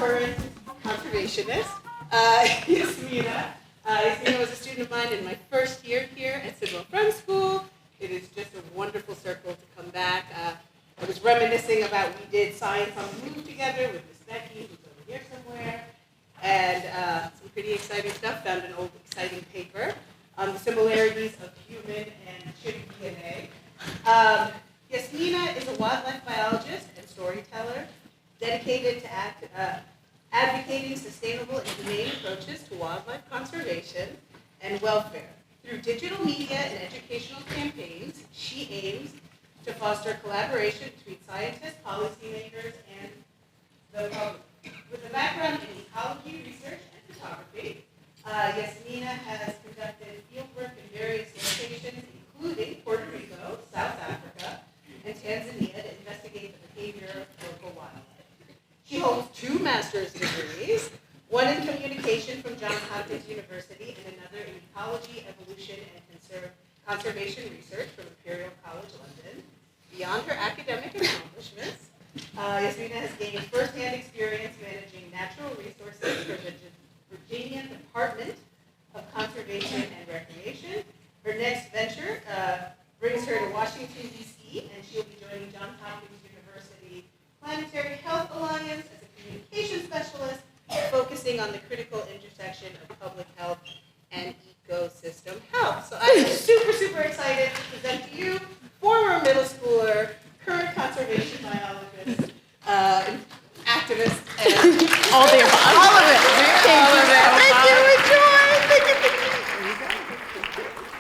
current conservationist, Yasmina. Yasmina was a student of mine in my first year here at Sidwell Friends School. It is just a wonderful circle to come back. I was reminiscing about we did science on the move together with Miss Becky, who's over here somewhere, and some pretty exciting stuff. Found an old exciting paper on the similarities of human and chimp DNA. Yasmina is a wildlife biologist and storyteller dedicated to advocating sustainable and humane approaches to wildlife conservation and welfare. Through digital media and educational campaigns, she aims to foster collaboration between scientists, policymakers, and the public. With a background in ecology, research, and photography, Yasmina has conducted fieldwork in various locations, including Puerto Rico, South Africa, and Tanzania, to investigate the behavior of local wildlife. She holds 2 master's degrees, one in communication from Johns Hopkins University and another in ecology, evolution, and conservation research from Imperial College London. Beyond her academic accomplishments, Yasmina has gained first-hand experience managing natural resources for the Virginia Department of Conservation and Recreation. Her next venture brings her to Washington, D.C., and she'll be joining Johns Hopkins University Planetary Health Alliance as a communication specialist, focusing on the critical intersection of public health and ecosystem health. So I'm super, super excited to present to you former middle schooler, current conservation biologist, activist, and all the above. All of it. Thank you.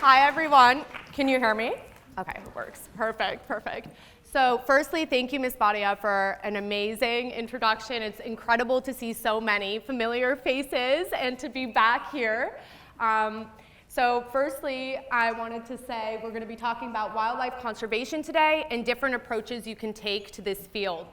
Hi, everyone. Can you hear me? Okay, it works. Perfect. So firstly, thank you, Ms. Badia, for an amazing introduction. It's incredible to see so many familiar faces and to be back here. So firstly, I wanted to say we're going to be talking about wildlife conservation today and different approaches you can take to this field.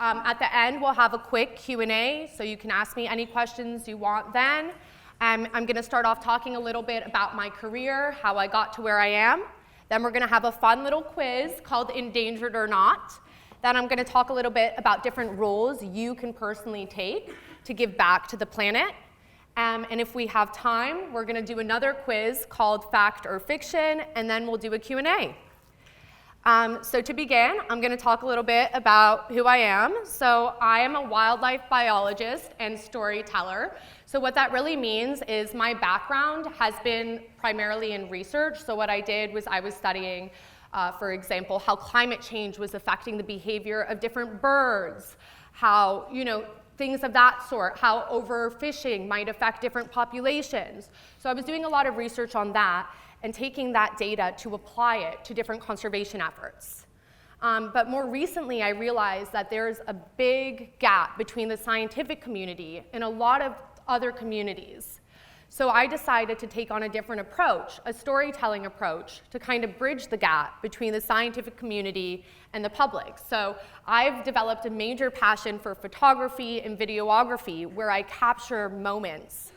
At the end, we'll have a quick Q&A, so you can ask me any questions you want then. I'm going to start off talking a little bit about my career, how I got to where I am. Then we're going to have a fun little quiz called Endangered or Not. Then I'm going to talk a little bit about different roles you can personally take to give back to the planet. And if we have time, we're going to do another quiz called Fact or Fiction, and then we'll do a Q&A. So to begin, I'm going to talk a little bit about who I am. So I am a wildlife biologist and storyteller. So what that really means is my background has been primarily in research. So what I did was I was studying, for example, how climate change was affecting the behavior of different birds, how, things of that sort, how overfishing might affect different populations. So I was doing a lot of research on that and taking that data to apply it to different conservation efforts. But more recently, I realized that there's a big gap between the scientific community and a lot of other communities. So I decided to take on a different approach, a storytelling approach, to kind of bridge the gap between the scientific community and the public. So I've developed a major passion for photography and videography, where I capture moments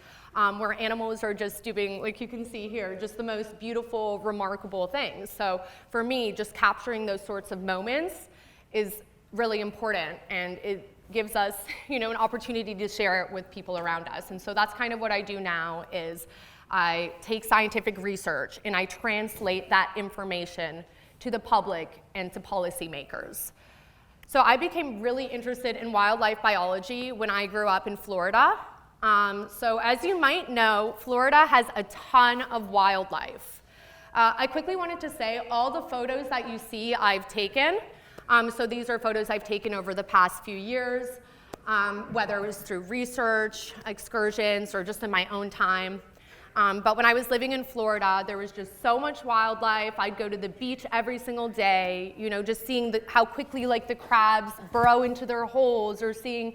where animals are just doing, like you can see here, just the most beautiful, remarkable things. So for me, just capturing those sorts of moments is really important, and it gives us, an opportunity to share it with people around us. And so that's kind of what I do now, is I take scientific research and I translate that information to the public and to policymakers. So I became really interested in wildlife biology when I grew up in Florida. So as you might know, Florida has a ton of wildlife. I quickly wanted to say all the photos that you see I've taken. So these are photos I've taken over the past few years, whether it was through research, excursions, or just in my own time. But when I was living in Florida, there was just so much wildlife. I'd go to the beach every single day, just seeing how quickly the crabs burrow into their holes, or seeing,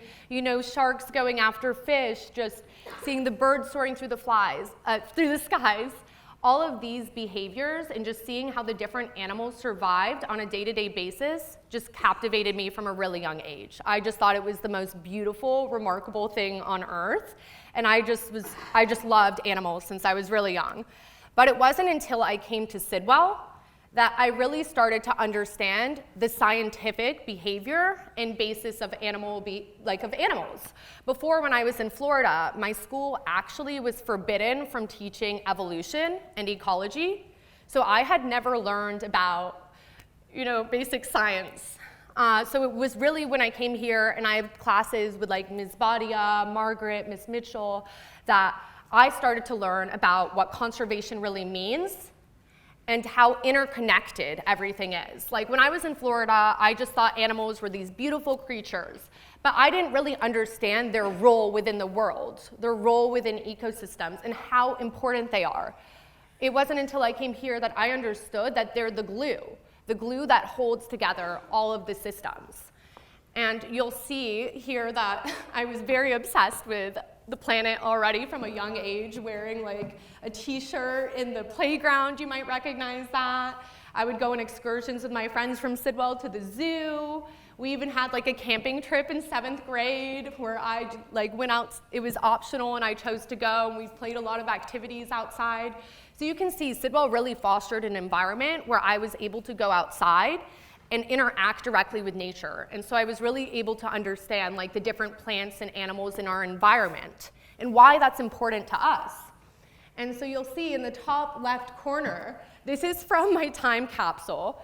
sharks going after fish, just seeing the birds soaring through the skies. All of these behaviors and just seeing how the different animals survived on a day-to-day basis just captivated me from a really young age. I just thought it was the most beautiful, remarkable thing on earth. And I just loved animals since I was really young. But it wasn't until I came to Sidwell that I really started to understand the scientific behavior and basis of animals. Before, when I was in Florida, my school actually was forbidden from teaching evolution and ecology. So I had never learned about, basic science. So it was really when I came here and I had classes with like Ms. Badia, Margaret, Ms. Mitchell, that I started to learn about what conservation really means and how interconnected everything is. Like when I was in Florida, I just thought animals were these beautiful creatures, but I didn't really understand their role within the world, their role within ecosystems, and how important they are. It wasn't until I came here that I understood that they're the glue that holds together all of the systems. And you'll see here that I was very obsessed with the planet already from a young age, wearing like a t-shirt in the playground, you might recognize that. I would go on excursions with my friends from Sidwell to the zoo. We even had like a camping trip in 7th grade where I went out, it was optional and I chose to go, and we played a lot of activities outside. So you can see Sidwell really fostered an environment where I was able to go outside and interact directly with nature. And so I was really able to understand like the different plants and animals in our environment and why that's important to us. And so you'll see in the top left corner, this is from my time capsule.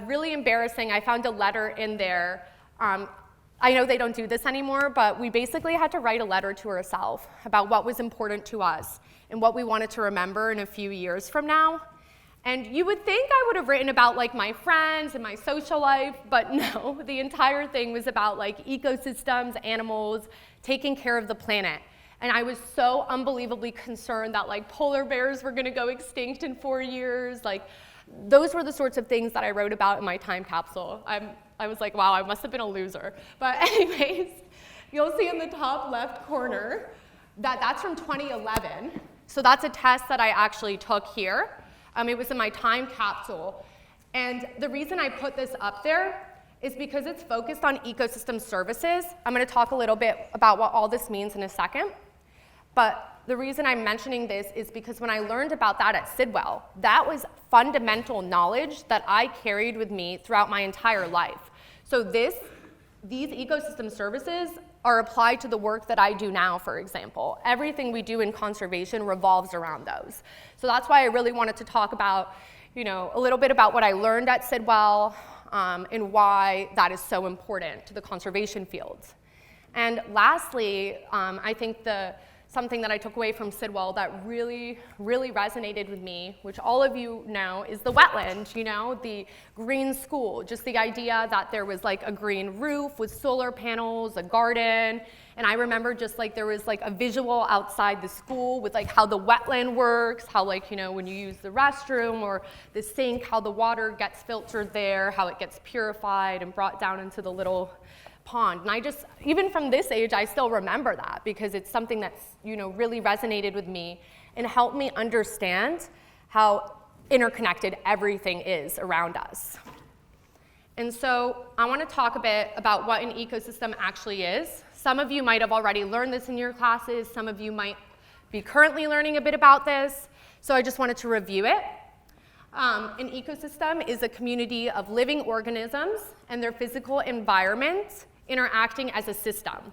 Really embarrassing, I found a letter in there. I know they don't do this anymore, but we basically had to write a letter to ourselves about what was important to us and what we wanted to remember in a few years from now. And you would think I would have written about like my friends and my social life, but no, the entire thing was about like ecosystems, animals, taking care of the planet. And I was so unbelievably concerned that like polar bears were gonna go extinct in 4 years. Like those were the sorts of things that I wrote about in my time capsule. I was like, wow, I must have been a loser. But anyways, you'll see in the top left corner that that's from 2011. So that's a test that I actually took here. It was in my time capsule. And the reason I put this up there is because it's focused on ecosystem services. I'm going to talk a little bit about what all this means in a second. But the reason I'm mentioning this is because when I learned about that at Sidwell, that was fundamental knowledge that I carried with me throughout my entire life. So these ecosystem services are applied to the work that I do now, for example. Everything we do in conservation revolves around those. So that's why I really wanted to talk about, a little bit about what I learned at Sidwell and why that is so important to the conservation fields. And lastly, I think something that I took away from Sidwell that really, really resonated with me, which all of you know, is the wetland, the green school, just the idea that there was like a green roof with solar panels, a garden, and I remember just like there was like a visual outside the school with like how the wetland works, how like, when you use the restroom or the sink, how the water gets filtered there, how it gets purified and brought down into the little pond. And even from this age, I still remember that because it's something that's, really resonated with me and helped me understand how interconnected everything is around us. And so I want to talk a bit about what an ecosystem actually is. Some of you might have already learned this in your classes. Some of you might be currently learning a bit about this. So I just wanted to review it. An ecosystem is a community of living organisms and their physical environment interacting as a system.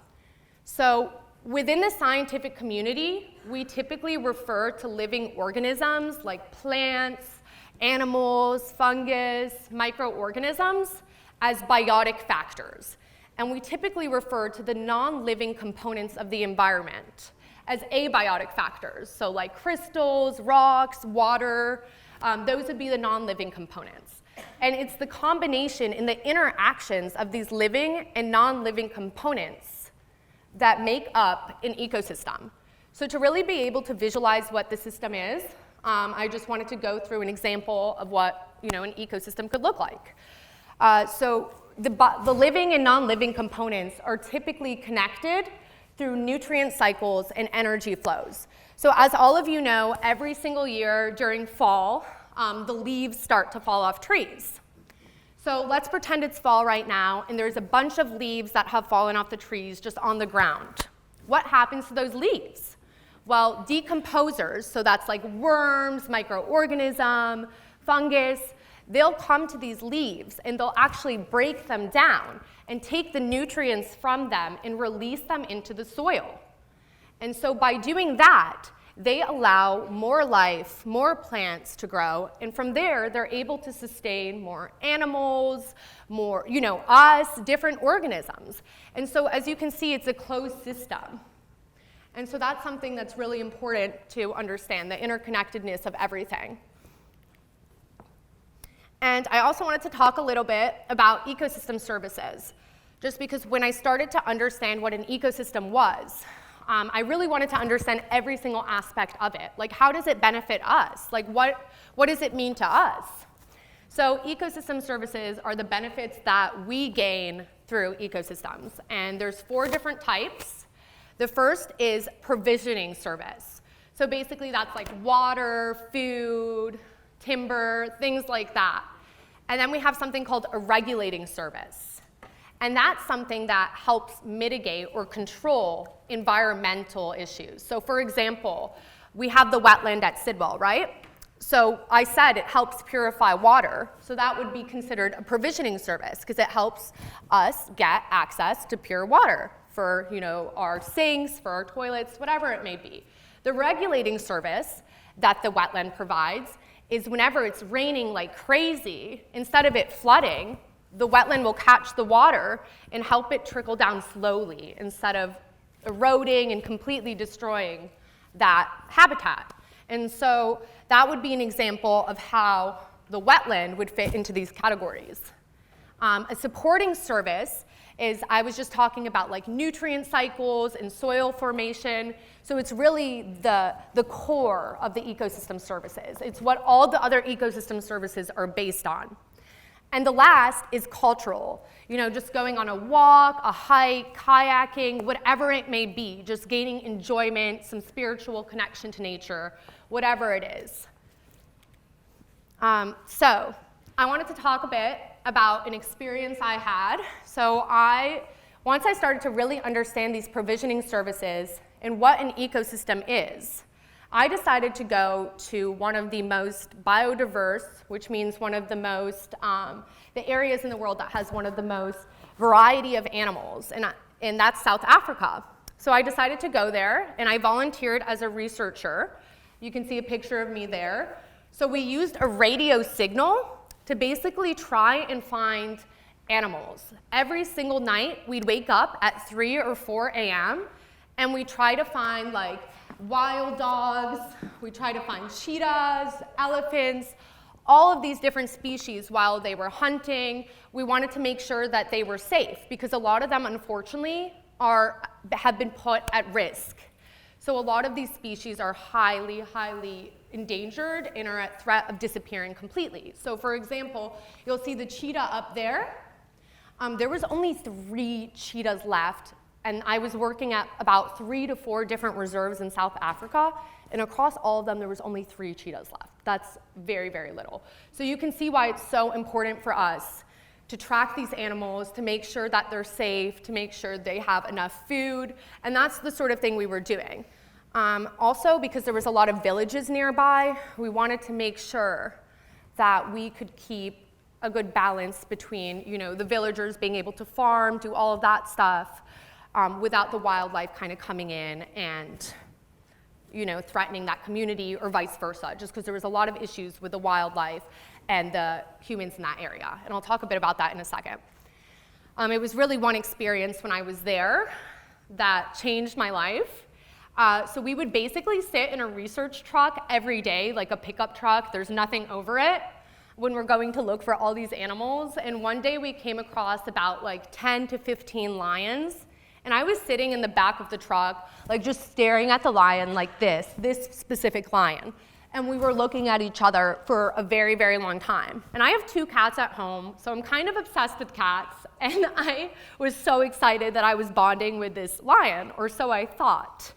So within the scientific community, we typically refer to living organisms like plants, animals, fungus, microorganisms as biotic factors. And we typically refer to the non-living components of the environment as abiotic factors. So like crystals, rocks, water, those would be the non-living components. And it's the combination in the interactions of these living and non-living components that make up an ecosystem. So to really be able to visualize what the system is, I just wanted to go through an example of what an ecosystem could look like. So the living and non-living components are typically connected through nutrient cycles and energy flows. So as all of you know, every single year during fall, the leaves start to fall off trees. So let's pretend it's fall right now, and there's a bunch of leaves that have fallen off the trees just on the ground. What happens to those leaves? Well, decomposers, so that's like worms, microorganism, fungus, they'll come to these leaves and they'll actually break them down and take the nutrients from them and release them into the soil. And so by doing that, they allow more life, more plants to grow, and from there, they're able to sustain more animals, more, us, different organisms. And so as you can see, it's a closed system. And so that's something that's really important to understand, the interconnectedness of everything. And I also wanted to talk a little bit about ecosystem services, just because when I started to understand what an ecosystem was, I really wanted to understand every single aspect of it. Like, how does it benefit us? Like, what does it mean to us? So ecosystem services are the benefits that we gain through ecosystems. And there's 4 different types. The first is provisioning service. So basically that's like water, food, timber, things like that. And then we have something called a regulating service. And that's something that helps mitigate or control environmental issues. So for example, we have the wetland at Sidwell, right? So I said it helps purify water. So that would be considered a provisioning service because it helps us get access to pure water for our sinks, for our toilets, whatever it may be. The regulating service that the wetland provides is whenever it's raining like crazy, instead of it flooding, the wetland will catch the water and help it trickle down slowly instead of eroding and completely destroying that habitat. And so that would be an example of how the wetland would fit into these categories. A supporting service is, I was just talking about like nutrient cycles and soil formation. So it's really the core of the ecosystem services. It's what all the other ecosystem services are based on. And the last is cultural, just going on a walk, a hike, kayaking, whatever it may be, just gaining enjoyment, some spiritual connection to nature, whatever it is. So I wanted to talk a bit about an experience I had. So once I started to really understand these provisioning services and what an ecosystem is, I decided to go to one of the most biodiverse, which means one of the most, the areas in the world that has one of the most variety of animals, and that's South Africa. So I decided to go there, and I volunteered as a researcher. You can see a picture of me there. So we used a radio signal to basically try and find animals. Every single night, we'd wake up at 3 or 4 a.m., and we try to find like wild dogs, we try to find cheetahs, elephants, all of these different species while they were hunting. We wanted to make sure that they were safe because a lot of them, unfortunately, have been put at risk. So a lot of these species are highly, highly endangered and are at threat of disappearing completely. So for example, you'll see the cheetah up there. There was only 3 cheetahs left, and I was working at about 3 to 4 different reserves in South Africa, and across all of them, there was only 3 cheetahs left. That's very, very little. So you can see why it's so important for us to track these animals, to make sure that they're safe, to make sure they have enough food, and that's the sort of thing we were doing. Also, because there was a lot of villages nearby, we wanted to make sure that we could keep a good balance between, the villagers being able to farm, do all of that stuff, without the wildlife kind of coming in and, threatening that community or vice versa, just because there was a lot of issues with the wildlife and the humans in that area. And I'll talk a bit about that in a second. It was really one experience when I was there that changed my life. So we would basically sit in a research truck every day, like a pickup truck. There's nothing over it when we're going to look for all these animals. And one day we came across about like 10 to 15 lions. And I was sitting in the back of the truck, like just staring at the lion like this specific lion. And we were looking at each other for a very, very long time. And I have 2 cats at home, so I'm kind of obsessed with cats. And I was so excited that I was bonding with this lion, or so I thought.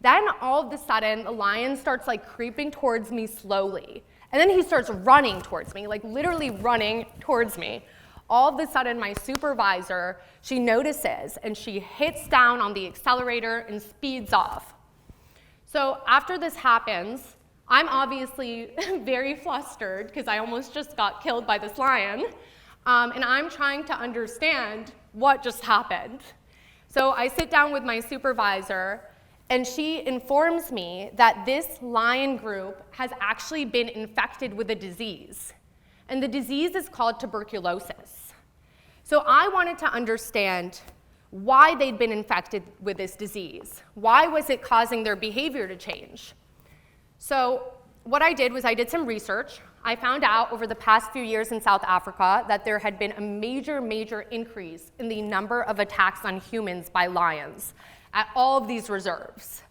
Then all of a sudden, the lion starts like creeping towards me slowly. And then he starts running towards me, like literally running towards me. All of a sudden, my supervisor, she notices and she hits down on the accelerator and speeds off. So after this happens, I'm obviously very flustered because I almost just got killed by this lion, and I'm trying to understand what just happened. So I sit down with my supervisor, and she informs me that this lion group has actually been infected with a disease, and the disease is called tuberculosis. So I wanted to understand why they'd been infected with this disease. Why was it causing their behavior to change? So what I did was I did some research. I found out over the past few years in South Africa that there had been a major increase in the number of attacks on humans by lions at all of these reserves.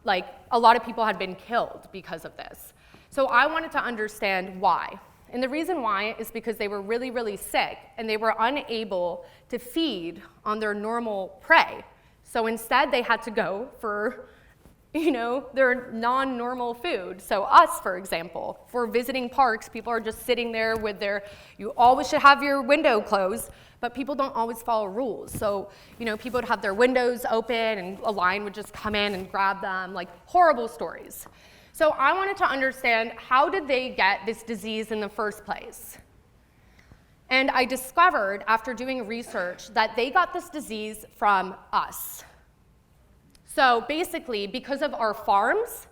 Like a lot of people had been killed because of this. So I wanted to understand why. And the reason why is because they were really sick and they were unable to feed on their normal prey. So instead they had to go for their non-normal food. So us, for example, for visiting parks, people are just sitting there with you always should have your window closed, but people don't always follow rules. So, people would have their windows open and a lion would just come in and grab them, like horrible stories. So I wanted to understand, how did they get this disease in the first place? And I discovered after doing research that they got this disease from us. So basically, because of our farms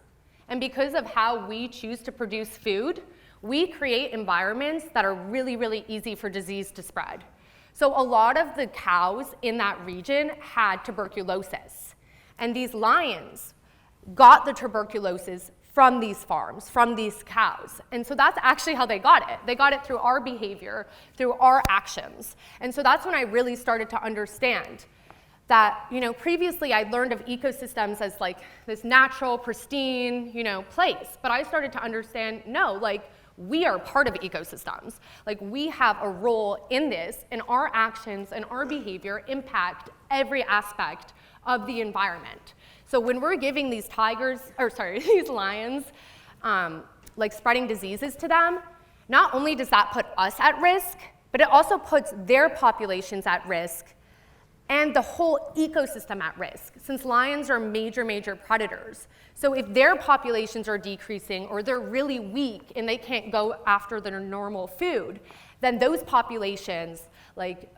and because of how we choose to produce food, we create environments that are really easy for disease to spread. So a lot of the cows in that region had tuberculosis. And these lions got the tuberculosis from these farms, from these cows. And so that's actually how they got it. They got it through our behavior, through our actions. And so that's when I really started to understand that, previously I'd learned of ecosystems as like this natural, pristine, place. But I started to understand, no, like we are part of ecosystems. Like we have a role in this, and our actions and our behavior impact every aspect of the environment. So when we're giving these these lions, like spreading diseases to them, not only does that put us at risk, but it also puts their populations at risk and the whole ecosystem at risk, since lions are major predators. So if their populations are decreasing or they're really weak and they can't go after their normal food, then those populations, like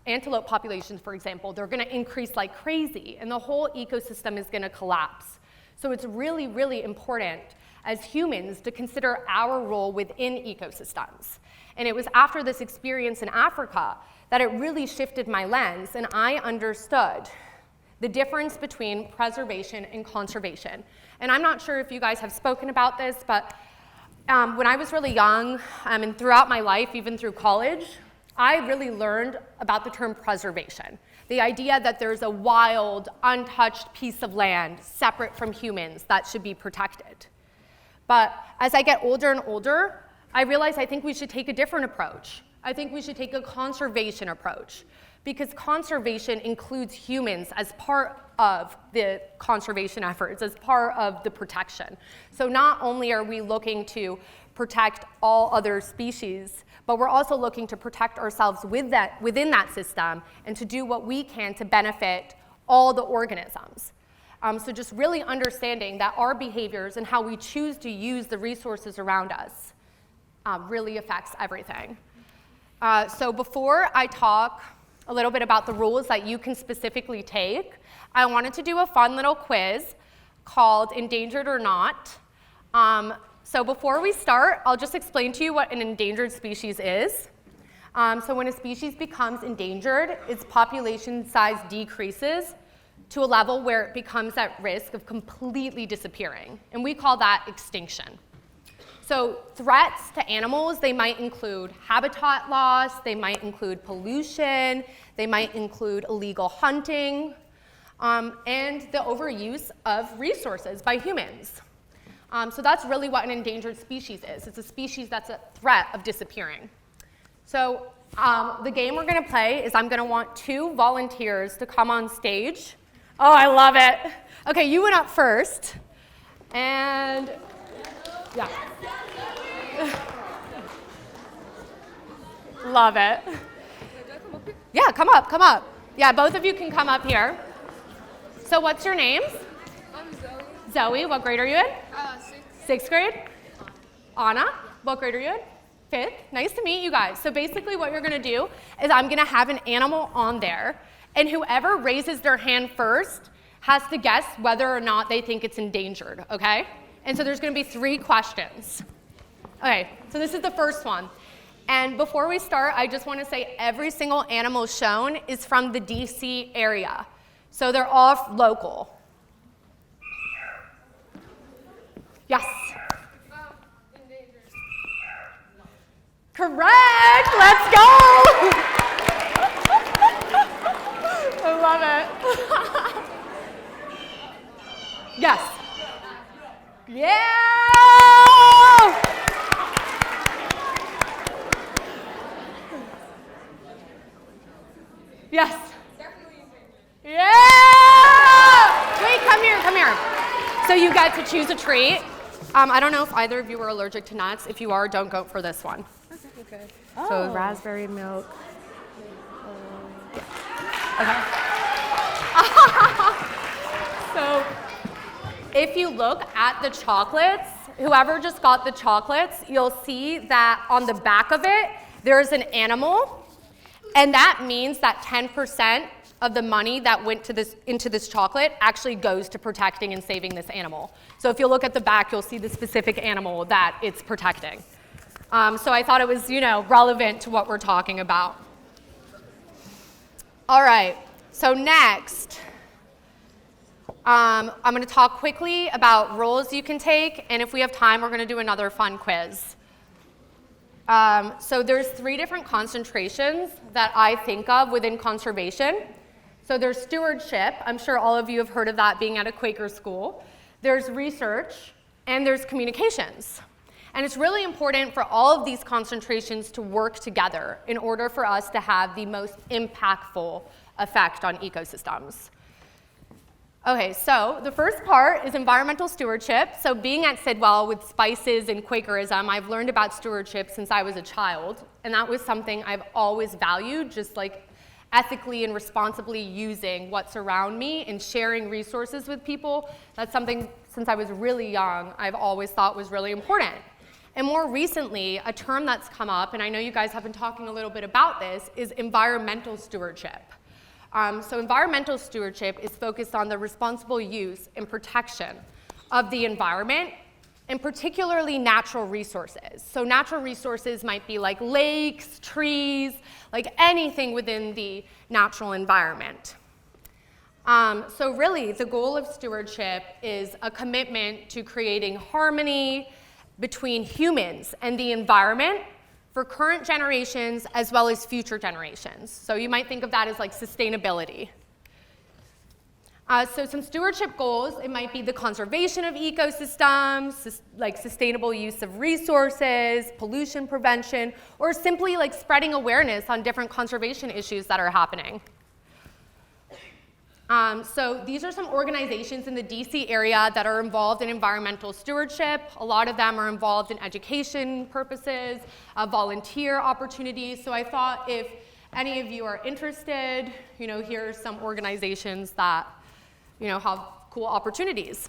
antelope populations, for example, they're gonna increase like crazy and the whole ecosystem is gonna collapse. So it's really important as humans to consider our role within ecosystems. And it was after this experience in Africa that it really shifted my lens, and I understood the difference between preservation and conservation. And I'm not sure if you guys have spoken about this, but when I was really young, and throughout my life, even through college, I really learned about the term preservation. The idea that there's a wild, untouched piece of land separate from humans that should be protected. But as I get older and older, I realize I think we should take a different approach. I think we should take a conservation approach, because conservation includes humans as part of the conservation efforts, as part of the protection. So not only are we looking to protect all other species, but we're also looking to protect ourselves within that system and to do what we can to benefit all the organisms. So just really understanding that our behaviors and how we choose to use the resources around us really affects everything. So before I talk a little bit about the rules that you can specifically take, I wanted to do a fun little quiz called Endangered or Not. So before we start, I'll just explain to you what an endangered species is. So when a species becomes endangered, its population size decreases to a level where it becomes at risk of completely disappearing, and we call that extinction. So threats to animals, they might include habitat loss, they might include pollution, they might include illegal hunting, and the overuse of resources by humans. So that's really what an endangered species is. It's a species that's a threat of disappearing. So the game we're gonna play is I'm gonna want 2 volunteers to come on stage. Oh, I love it. Okay, you went up first. And yeah. Love it. Yeah, come up. Yeah, both of you can come up here. So what's your names? I'm Zoe. Zoe, what grade are you in? 6th 6th grade? Anna, what grade are you in? 5th. Nice to meet you guys. So basically what you're gonna do is I'm gonna have an animal on there, and whoever raises their hand first has to guess whether or not they think it's endangered, okay? And so there's gonna be 3 questions. Okay, so this is the first one. And before we start, I just wanna say every single animal shown is from the DC area. So they're all local. Yes? Correct, let's go! I love it. Yes. Yeah! Yes. Yeah! Wait, come here, come here. So you get to choose a treat. I don't know if either of you are allergic to nuts. If you are, don't go for this one. Okay. So raspberry milk. Okay. So if you look at the chocolates, whoever just got the chocolates, you'll see that on the back of it, there's an animal. And that means that 10% of the money that went into this chocolate actually goes to protecting and saving this animal. So if you look at the back, you'll see the specific animal that it's protecting. So I thought it was, relevant to what we're talking about. All right, so next, I'm gonna talk quickly about roles you can take, and if we have time, we're gonna do another fun quiz. So there's 3 different concentrations that I think of within conservation. So there's stewardship. I'm sure all of you have heard of that being at a Quaker school. There's research, and there's communications. And it's really important for all of these concentrations to work together in order for us to have the most impactful effect on ecosystems. Okay, so the first part is environmental stewardship. So being at Sidwell with spices and Quakerism, I've learned about stewardship since I was a child, and that was something I've always valued, just like ethically and responsibly using what's around me and sharing resources with people. That's something, since I was really young, I've always thought was really important. And more recently, a term that's come up, and I know you guys have been talking a little bit about this, is environmental stewardship. So environmental stewardship is focused on the responsible use and protection of the environment, and particularly natural resources. So natural resources might be like lakes, trees, like anything within the natural environment. So really, the goal of stewardship is a commitment to creating harmony between humans and the environment for current generations as well as future generations. So you might think of that as like sustainability. So some stewardship goals, it might be the conservation of ecosystems, like sustainable use of resources, pollution prevention, or simply like spreading awareness on different conservation issues that are happening. So these are some organizations in the DC area that are involved in environmental stewardship. A lot of them are involved in education purposes, volunteer opportunities. So I thought if any of you are interested, here are some organizations that have cool opportunities.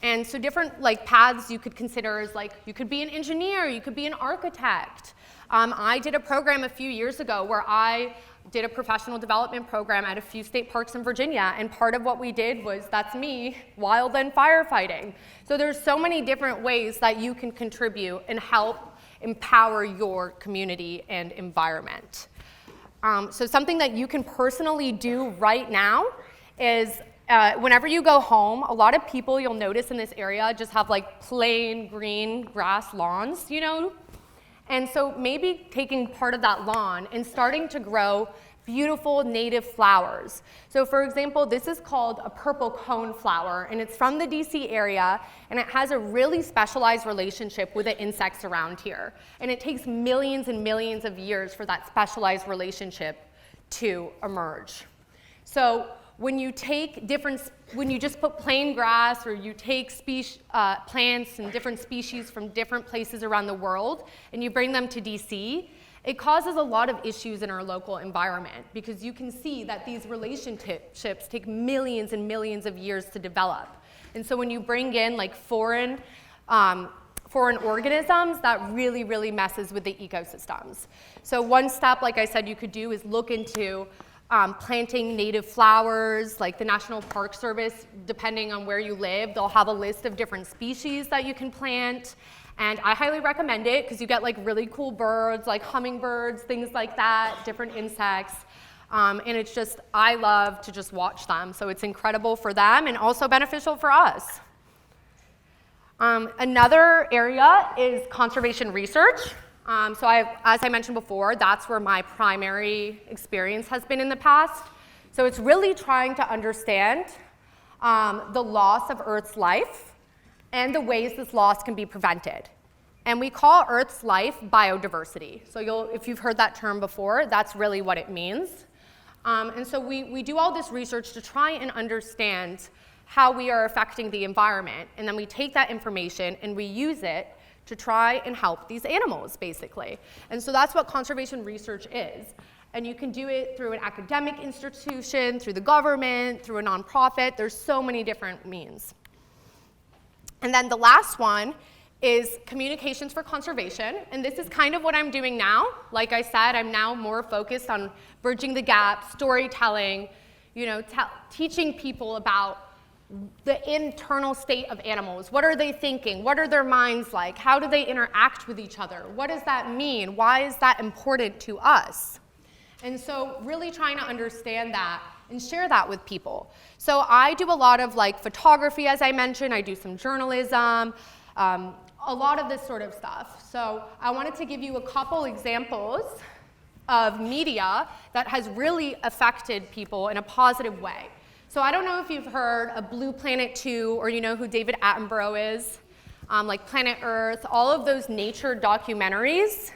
And so different paths you could consider is you could be an engineer, you could be an architect. I did a program a few years ago where I did a professional development program at a few state parks in Virginia, and part of what we did was, that's me, wildland firefighting. So there's so many different ways that you can contribute and help empower your community and environment. So something that you can personally do right now is whenever you go home, a lot of people you'll notice in this area just have plain green grass lawns, And so maybe taking part of that lawn and starting to grow beautiful native flowers. So for example, this is called a purple cone flower, and it's from the DC area, and it has a really specialized relationship with the insects around here. And it takes millions and millions of years for that specialized relationship to emerge. So when you just put plain grass, or you take plants and different species from different places around the world and you bring them to DC, it causes a lot of issues in our local environment, because you can see that these relationships take millions and millions of years to develop. And so when you bring in foreign foreign organisms that really, really messes with the ecosystems. So one step, like I said, you could do is look into planting native flowers, like the National Park Service, depending on where you live, they'll have a list of different species that you can plant. And I highly recommend it because you get like really cool birds, like hummingbirds, things like that, different insects. And it's just, I love to just watch them. So it's incredible for them and also beneficial for us. Another area is conservation research. So as I mentioned before, that's where my primary experience has been in the past. So it's really trying to understand the loss of Earth's life and the ways this loss can be prevented. And we call Earth's life biodiversity. So if you've heard that term before, that's really what it means. And so we do all this research to try and understand how we are affecting the environment. And then we take that information and we use it to try and help these animals, basically. And so that's what conservation research is. And you can do it through an academic institution, through the government, through a nonprofit. There's so many different means. And then the last one is communications for conservation. And this is kind of what I'm doing now. Like I said, I'm now more focused on bridging the gap, storytelling, teaching people about the internal state of animals. What are they thinking? What are their minds like? How do they interact with each other? What does that mean? Why is that important to us? And so really trying to understand that and share that with people. So I do a lot of photography, as I mentioned. I do some journalism, a lot of this sort of stuff. So I wanted to give you a couple examples of media that has really affected people in a positive way. So I don't know if you've heard of Blue Planet 2 or you know who David Attenborough is, like Planet Earth. All of those nature documentaries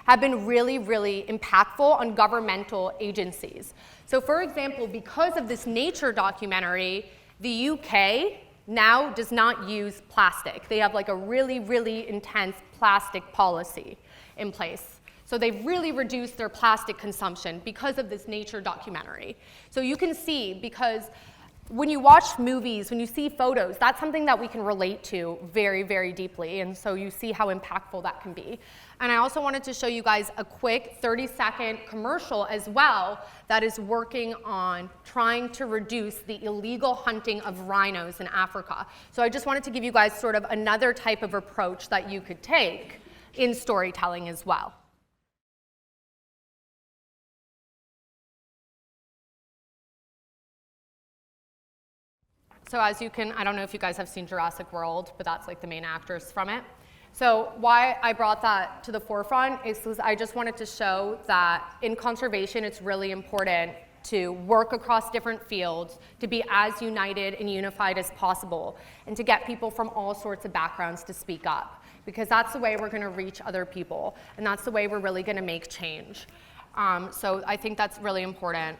have been really, really impactful on governmental agencies. So for example, because of this nature documentary, the UK now does not use plastic. They have a really, really intense plastic policy in place. So they've really reduced their plastic consumption because of this nature documentary. So you can see, because when you watch movies, when you see photos, that's something that we can relate to very, very deeply. And so you see how impactful that can be. And I also wanted to show you guys a quick 30-second commercial as well that is working on trying to reduce the illegal hunting of rhinos in Africa. So I just wanted to give you guys sort of another type of approach that you could take in storytelling as well. So as you can, I don't know if you guys have seen Jurassic World, but that's the main actors from it. So why I brought that to the forefront is because I just wanted to show that in conservation, it's really important to work across different fields, to be as united and unified as possible, and to get people from all sorts of backgrounds to speak up, because that's the way we're going to reach other people, and that's the way we're really going to make change. So I think that's really important.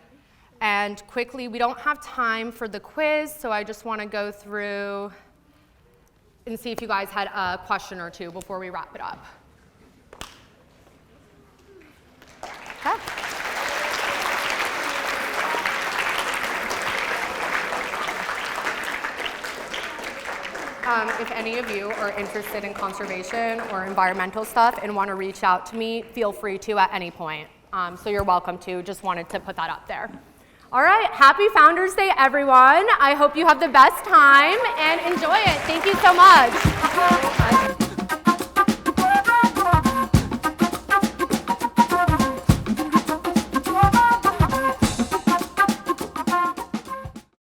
And quickly, we don't have time for the quiz, so I just want to go through and see if you guys had a question or two before we wrap it up. Okay. If any of you are interested in conservation or environmental stuff and want to reach out to me, feel free to at any point. So you're welcome to. Just wanted to put that up there. All right, happy Founders Day, everyone. I hope you have the best time and enjoy it. Thank you so much.